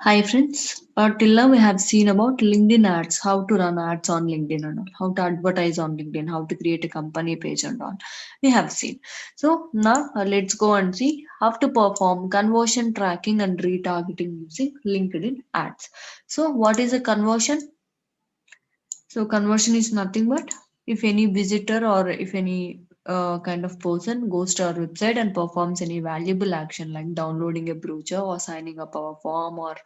Hi friends, till now we have seen about LinkedIn ads, how to run ads on LinkedIn and all, how to advertise on LinkedIn, how to create a company page and all. We have seen. So now let's go and see how to perform conversion tracking and retargeting using LinkedIn ads. So what is a conversion? So conversion is nothing but if any visitor or if any kind of person goes to our website and performs any valuable action like downloading a brochure or signing up our form or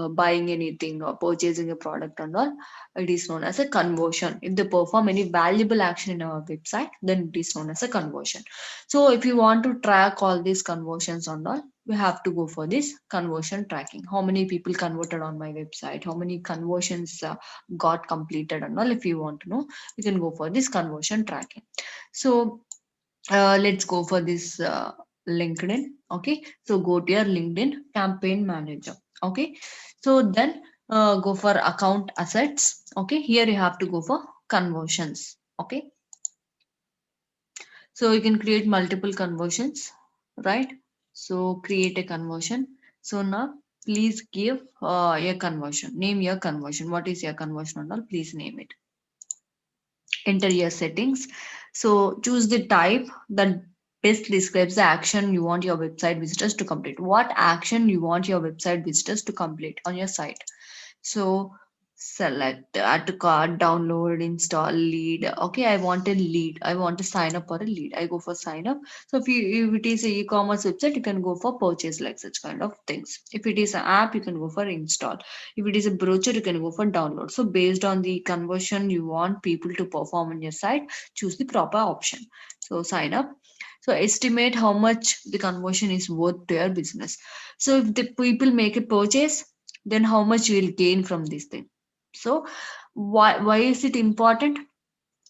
buying anything or purchasing a product and all, it is known as a conversion. If they perform any valuable action in our website, then it is known as a conversion. So if you want to track all these conversions and all, we have to go for this conversion tracking. How many people converted on my website? How many conversions got completed and all? If you want to know, you can go for this conversion tracking. So let's go for this LinkedIn. Okay, so go to your LinkedIn campaign manager. Okay, so then go for account assets. Okay, here you have to go for conversions. Okay, so you can create multiple conversions, right? So create a conversion. So now please give your conversion, name your conversion. What is your conversion and all? Please name it. Enter your settings. So choose the type that best describes the action you want your website visitors to complete. What action you want your website visitors to complete on your site. So select add to cart, download, install, lead. Okay, I want a lead. I want to sign up for a lead. I go for sign up. So if it is a e-commerce website, you can go for purchase like such kind of things. If it is an app, you can go for install. If it is a brochure, you can go for download. So based on the conversion you want people to perform on your site, choose the proper option. So sign up. So estimate how much the conversion is worth to your business. So if the people make a purchase, then how much you will gain from this thing. So why is it important?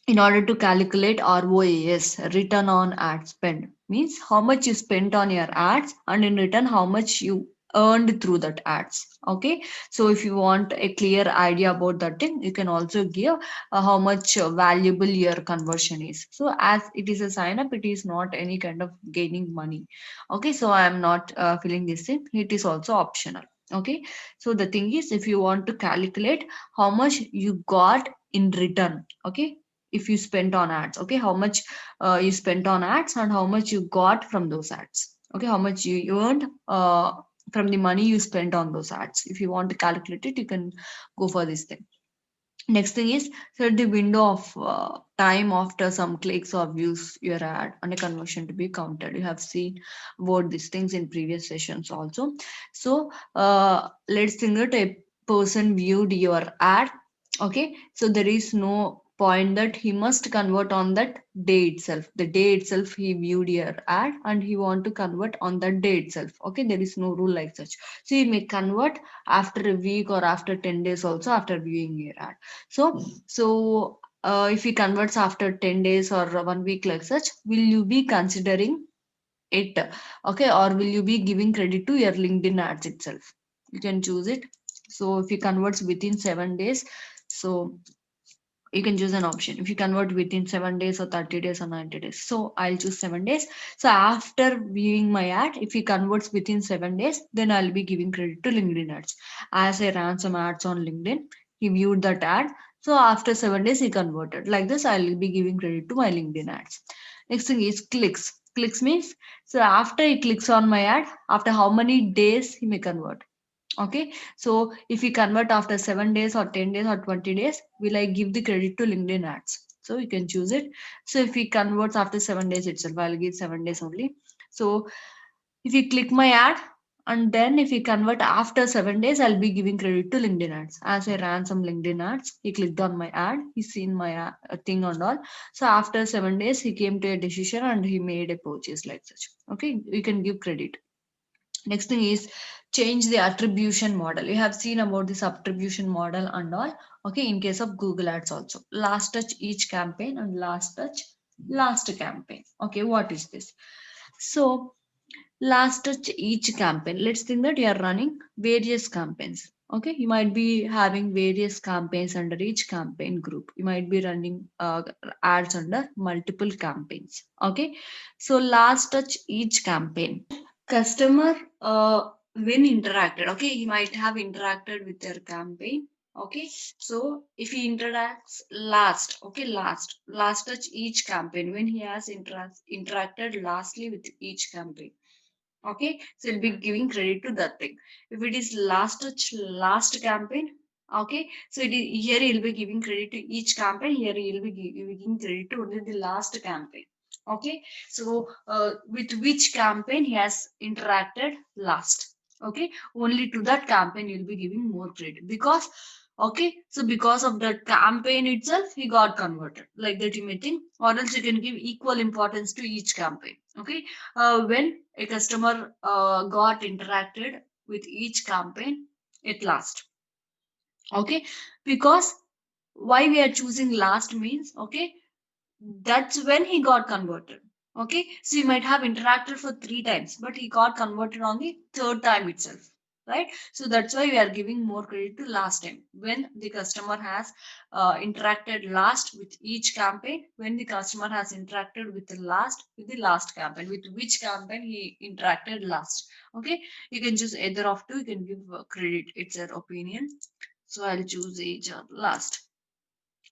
In order to calculate ROAS, return on ad spend, means how much you spent on your ads and in return how much you earned through that ads. Okay, so if you want a clear idea about that thing, you can also give how much valuable your conversion is. So as it is a sign up, it is not any kind of gaining money. Okay, so I am not filling this thing, it is also optional. Okay, so the thing is, if you want to calculate how much you got in return, okay, if you spent on ads, okay, how much you spent on ads and how much you got from those ads, okay, how much you earned from the money you spent on those ads. If you want to calculate it, you can go for this thing. Next thing is set the window of time after some clicks or views your ad and a conversion to be counted. You have seen about these things in previous sessions also. So let's think that a person viewed your ad. Okay, so there is no point that he must convert on that day itself. The day itself he viewed your ad and he want to convert on that day itself. Okay, there is no rule like such. So you may convert after a week or after 10 days also after viewing your ad. So if he converts after 10 days or 1 week like such, will you be considering it? Okay, or will you be giving credit to your LinkedIn ads itself? You can choose it. So if he converts within 7 days, so you can choose an option. If you convert within 7 days or 30 days or 90 days, so I'll choose 7 days. So after viewing my ad, if he converts within 7 days, then I'll be giving credit to LinkedIn ads. As I ran some ads on LinkedIn, he viewed that ad. So after 7 days, he converted. Like this, I'll be giving credit to my LinkedIn ads. Next thing is clicks. Clicks means so after he clicks on my ad, after how many days he may convert. Okay, so if we convert after 7 days or 10 days or 20 days, will I give the credit to LinkedIn ads? So you can choose it. So if he converts after 7 days itself, I'll give 7 days only. So if you click my ad and then if he convert after 7 days, I'll be giving credit to LinkedIn ads. As I ran some LinkedIn ads, he clicked on my ad, he's seen my thing and all. So after 7 days, he came to a decision and he made a purchase like such. Okay, you can give credit. Next thing is change the attribution model. You have seen about this attribution model and all. Okay, in case of Google Ads also. Last touch each campaign and last touch last campaign. Okay, what is this? So last touch each campaign. Let's think that you are running various campaigns. Okay, you might be having various campaigns under each campaign group. You might be running ads under multiple campaigns. Okay, so last touch each campaign. Customer when interacted, okay, he might have interacted with their campaign. Okay, so if he interacts last, okay, last touch each campaign, when he has interacted lastly with each campaign. Okay, so you'll be giving credit to that thing. If it is last touch last campaign, okay, so here you'll be giving credit to each campaign. Here you'll be giving credit to only the last campaign. Okay, so with which campaign he has interacted last. Okay, only to that campaign you'll be giving more credit because, okay, so because of that campaign itself he got converted, like that you may think, or else you can give equal importance to each campaign. Okay, when a customer got interacted with each campaign at last. Okay, because why we are choosing last means, okay, that's when he got converted. Okay, so he might have interacted for 3 times, but he got converted on the third time itself, right? So that's why we are giving more credit to last time, when the customer has interacted last with each campaign, when the customer has interacted with the last campaign, with which campaign he interacted last. Okay, you can choose either of two, you can give credit, it's your opinion. So I'll choose each last.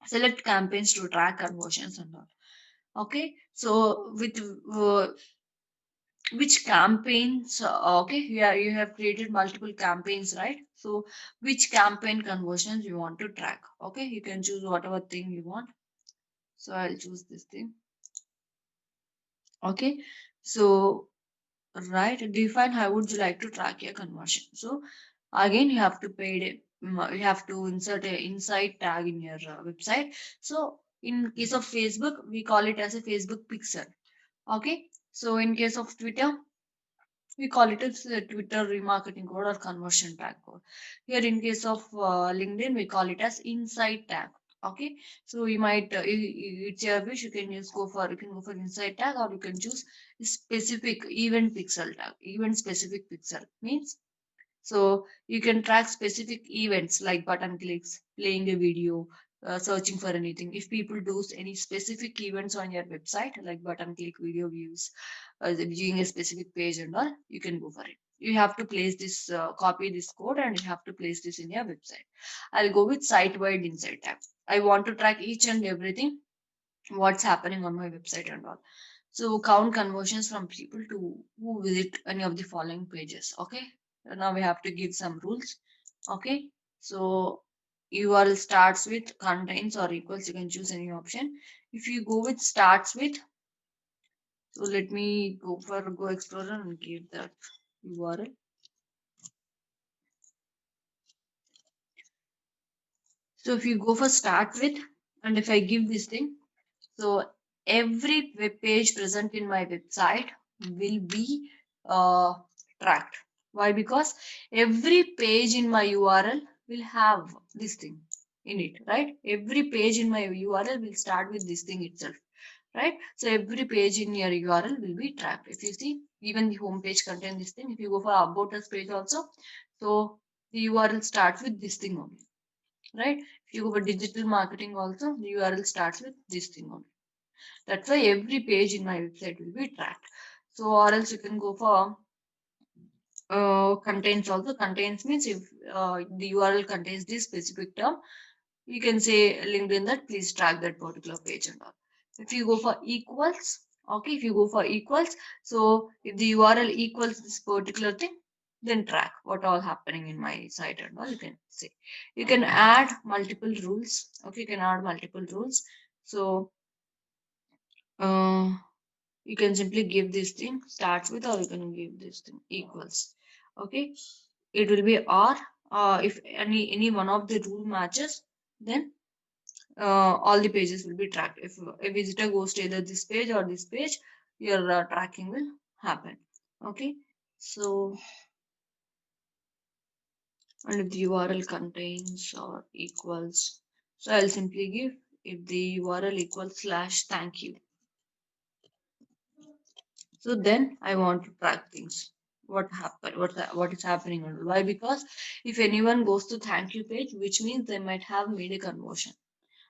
Select campaigns to track conversions and all. Okay, so with which campaigns, okay, you have created multiple campaigns, right? So which campaign conversions you want to track. Okay, you can choose whatever thing you want. So I'll choose this thing. Okay, so right, define how would you like to track your conversion. So again you have to you have to insert a insight tag in your website. So in case of Facebook we call it as a Facebook pixel. Okay, so in case of Twitter, we call it as a Twitter remarketing code or conversion tag code. Here, in case of LinkedIn, we call it as insight tag. Okay, so you might it's your wish. You can go for insight tag, or you can choose specific event pixel tag. Event specific pixel means, so you can track specific events like button clicks, playing a video, searching for anything. If people do any specific events on your website, like button click, video views, viewing a specific page and all, you can go for it. You have to place this, copy this code, and you have to place this in your website. I'll go with site-wide insight tab. I want to track each and everything, what's happening on my website and all. So count conversions from people to who visit any of the following pages. Okay. So now we have to give some rules. Okay. So URL starts with, contains, or equals. You can choose any option. If you go with starts with, so let me go for Go Explorer and give that URL. So if you go for start with, and if I give this thing, so every web page present in my website will be uh, tracked. Why? Because every page in my URL will have this thing in it, right? Every page in my URL will start with this thing itself, right? So every page in your URL will be tracked. If you see, even the home page contain this thing. If you go for about us page also, so the URL starts with this thing only, right? If you go for digital marketing also, the URL starts with this thing only. That's why every page in my website will be tracked. So, or else you can go for contains also. Contains means if the URL contains this specific term, you can say LinkedIn that please track that particular page and all. If you go for equals, okay, if you go for equals, so if the URL equals this particular thing, then track what all happening in my site and all. You can say you can add multiple rules. Okay, you can add multiple rules. So uh, you can simply give this thing starts with, or you can give this thing equals. Okay, it will be or if any one of the rule matches, then all the pages will be tracked. If a visitor goes to either this page or this page, your tracking will happen. Okay, so and if the URL contains or equals, so I'll simply give if the URL equals slash thank you. So then I want to track things. What happened? What is happening? And why? Because if anyone goes to thank you page, which means they might have made a conversion.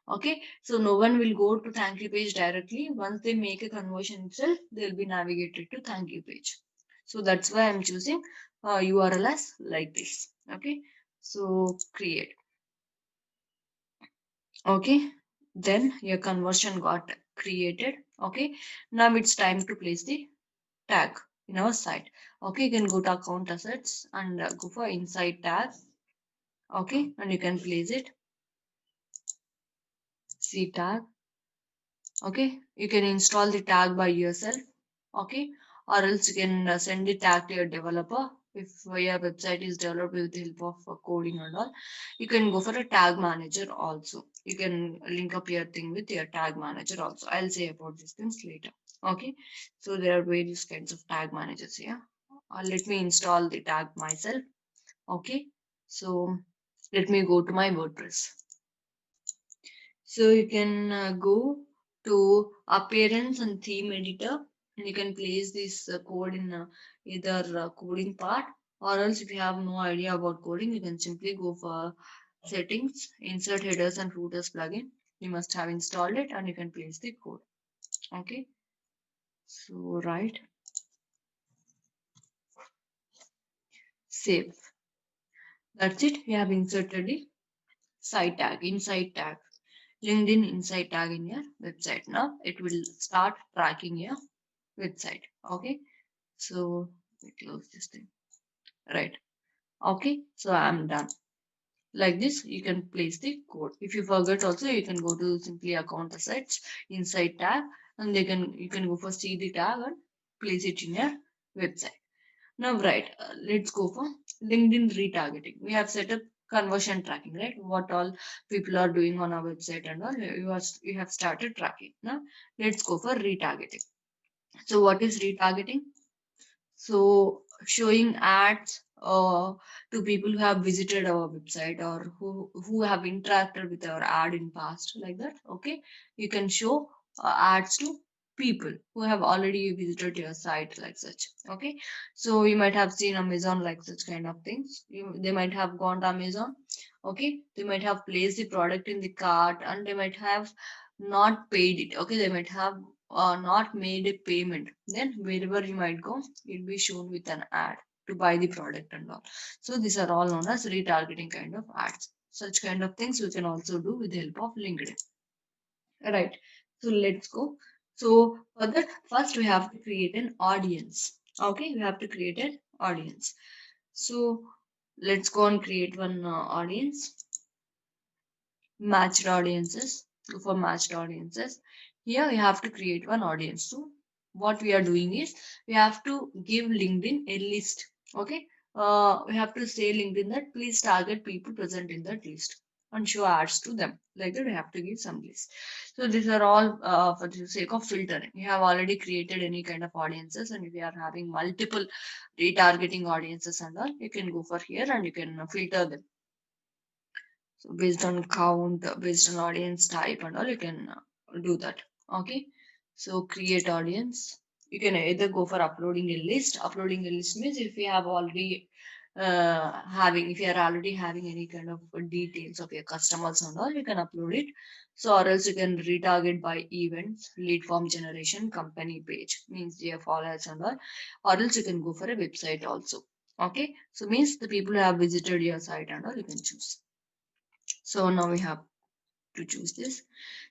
Okay, so no one will go to thank you page directly. Once they make a conversion itself, they'll be navigated to thank you page. So that's why I'm choosing URL as like this. Okay, so create. Okay, then your conversion got created. Okay, now it's time to place the tag in our site. Okay, you can go to account assets and go for inside tag. Okay, and you can place it. See tag. Okay, you can install the tag by yourself. Okay, or else you can send the tag to your developer. If your website is developed with the help of coding and all, you can go for a tag manager also. You can link up your thing with your tag manager also. I'll say about these things later. Okay, so there are various kinds of tag managers here. Let me install the tag myself. Okay, so let me go to my WordPress. So you can go to appearance and theme editor, and you can place this code in either coding part, or else if you have no idea about coding, you can simply go for settings, insert headers and footers plugin. You must have installed it and you can place the code. Okay, so right, save. That's it. We have inserted the site tag, inside tag, LinkedIn inside tag in your website. Now it will start tracking your website. Okay, so we close this thing. Right. Okay, so I'm done. Like this, you can place the code. If you forget also, you can go to simply account assets inside tag, and you can go for see the tag and place it in your website. Now, right, let's go for LinkedIn retargeting. We have set up conversion tracking, right? What all people are doing on our website and all. You have started tracking. Now, let's go for retargeting. So, what is retargeting? So showing ads to people who have visited our website or who have interacted with our ad in past, like that. Okay, you can show ads to people who have already visited your site, like such. Okay, so you might have seen Amazon like such kind of things. They might have gone to Amazon. Okay, they might have placed the product in the cart and they might have not paid it. Okay, they might have not made a payment. Then wherever you might go, it'll be shown with an ad to buy the product and all. So these are all known as retargeting kind of ads. Such kind of things we can also do with the help of LinkedIn. Right. So let's go. So for that, first we have to create an audience. Okay, we have to create an audience. So let's go and create one audience. Matched audiences. Go for matched audiences. Here we have to create one audience. So what we are doing is we have to give LinkedIn a list. Okay, we have to say LinkedIn that please target people present in that list and show ads to them. Like that, we have to give some list. So these are all for the sake of filtering. You have already created any kind of audiences, and if you are having multiple retargeting audiences and all, you can go for here and you can filter them. So based on count, based on audience type and all, you can do that. Okay. So create audience. You can either go for uploading a list. Uploading a list means if you have already if you are already having any kind of details of your customers and all, you can upload it. So or else you can retarget by events, lead form generation, company page means your followers and all, or else you can go for a website also. Okay. So means the people who have visited your site and all, you can choose. So now we have to choose this.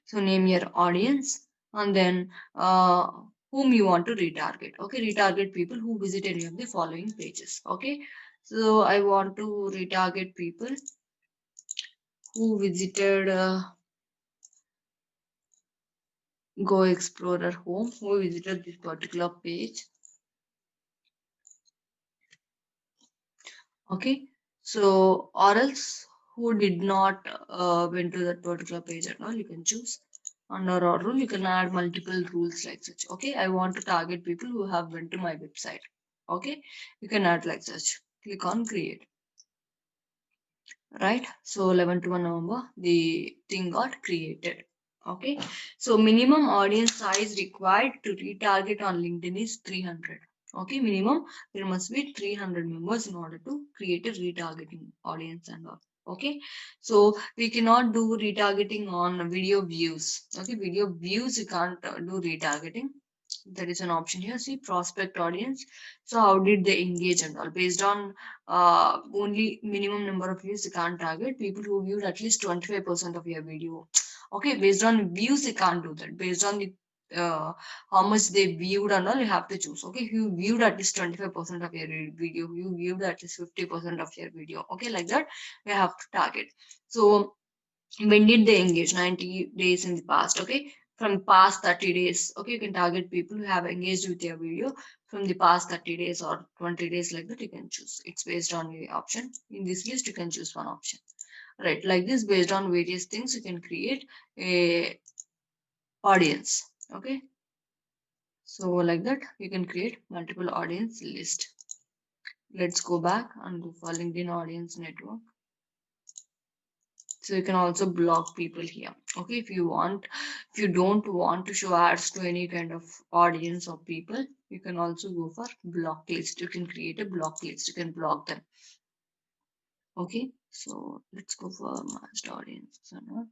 So name your audience and then whom you want to retarget. Okay, retarget people who visit any of the following pages. Okay, so I want to retarget people who visited Go Explorer Home, who visited this particular page. Okay, so or else who did not went to that particular page at all, you can choose. Under our rule, you can add multiple rules like such. Okay, I want to target people who have went to my website. Okay, you can add like such. Click on create. Right, so 11 to 1 November, the thing got created. Okay, so minimum audience size required to retarget on LinkedIn is 300. Okay, minimum there must be 300 members in order to create a retargeting audience and all. Okay, so we cannot do retargeting on video views. Okay, video views you can't do retargeting. There is an option here. See, prospect audience. So how did they engage and all? Based on only minimum number of views, you can't target people who viewed at least 25% of your video. Okay, based on views, you can't do that. Based on the how much they viewed and all, you have to choose. Okay, if you viewed at least 25% of your video, you viewed at least 50% of your video. Okay, like that, you have to target. So when did they engage? 90 days in the past. Okay, from past 30 days. Okay, you can target people who have engaged with your video from the past 30 days or 20 days, like that. You can choose. It's based on the option. In this list, you can choose one option, right? Like this, based on various things, you can create a audience. Okay, so like that, you can create multiple audience list. Let's go back and go for LinkedIn audience network. So you can also block people here. Okay, if you don't want to show ads to any kind of audience or people, you can also go for block list. You can create a block list. You can block them. Okay, so let's go for matched audience. So now,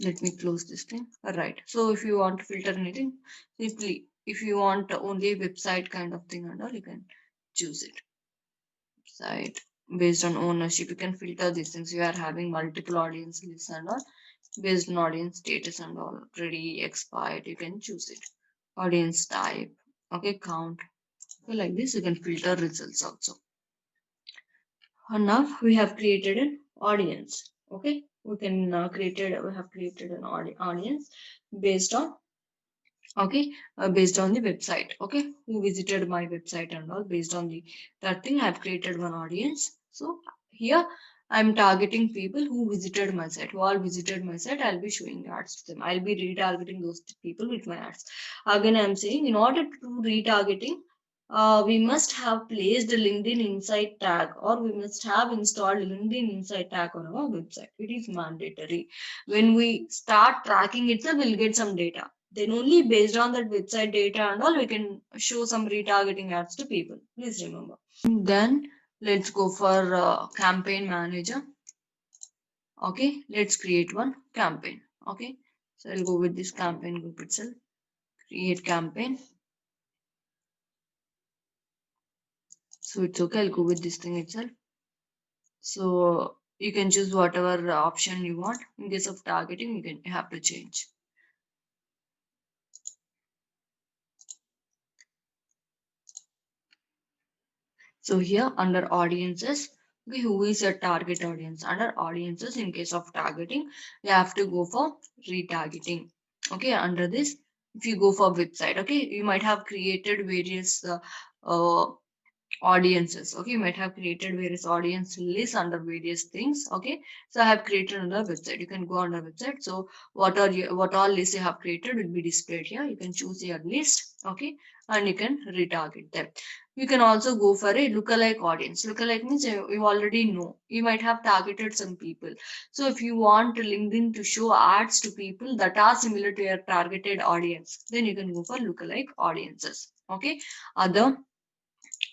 let me close this thing. All right. So if you want to filter anything, simply if you want only a website kind of thing and all, you can choose it. Website based on ownership, you can filter these things. You are having multiple audience lists and all. Based on audience status and already expired, you can choose it. Audience type, okay, count. So like this, you can filter results also. And now we have created an audience. Okay, we have created an audience based on based on the website. Okay, who visited my website and all. Based on the that thing, I have created one audience. So here I'm targeting people who visited my site. Who all visited my site, I'll be showing ads to them. I'll be retargeting those people with my ads. Again, I'm saying in order to do retargeting, we must have placed the LinkedIn Insight tag, or we must have installed LinkedIn Insight tag on our website. It is mandatory. When we start tracking it, we'll get some data. Then only based on that website data and all, we can show some retargeting ads to people. Please remember. Then let's go for campaign manager. Okay, let's create one campaign. Okay, so I'll go with this campaign group itself. Create campaign. So it's okay. I'll go with this thing itself. So you can choose whatever option you want. In case of targeting, you have to change. So here under audiences, okay, who is your target audience? Under audiences, in case of targeting, you have to go for retargeting. Okay, under this, if you go for website, okay, you might have created various uh, audiences. Okay, you might have created various audience lists under various things. Okay, so I have created another website. You can go under website. So what all lists you have created will be displayed here. You can choose your list. Okay, and you can retarget them. You can also go for a lookalike audience. Lookalike means you already know. You might have targeted some people. So if you want LinkedIn to show ads to people that are similar to your targeted audience, then you can go for lookalike audiences. Okay, other,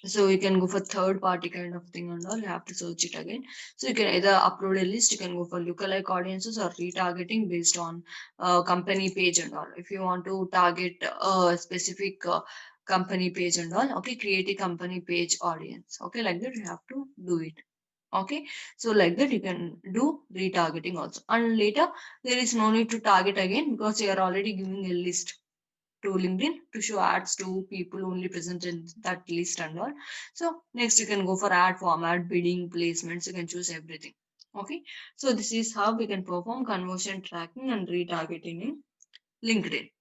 so you can go for third party kind of thing and all. You have to search it again. So you can either upload a list. You can go for lookalike audiences or retargeting based on company page and all. If you want to target a specific company page and all, okay, create a company page audience. Okay, like that you have to do it. Okay, so like that you can do retargeting also, and later there is no need to target again because you are already giving a list to LinkedIn to show ads to people only present in that list and all. So next you can go for ad format, bidding, placements. You can choose everything. Okay. So this is how we can perform conversion tracking and retargeting in LinkedIn.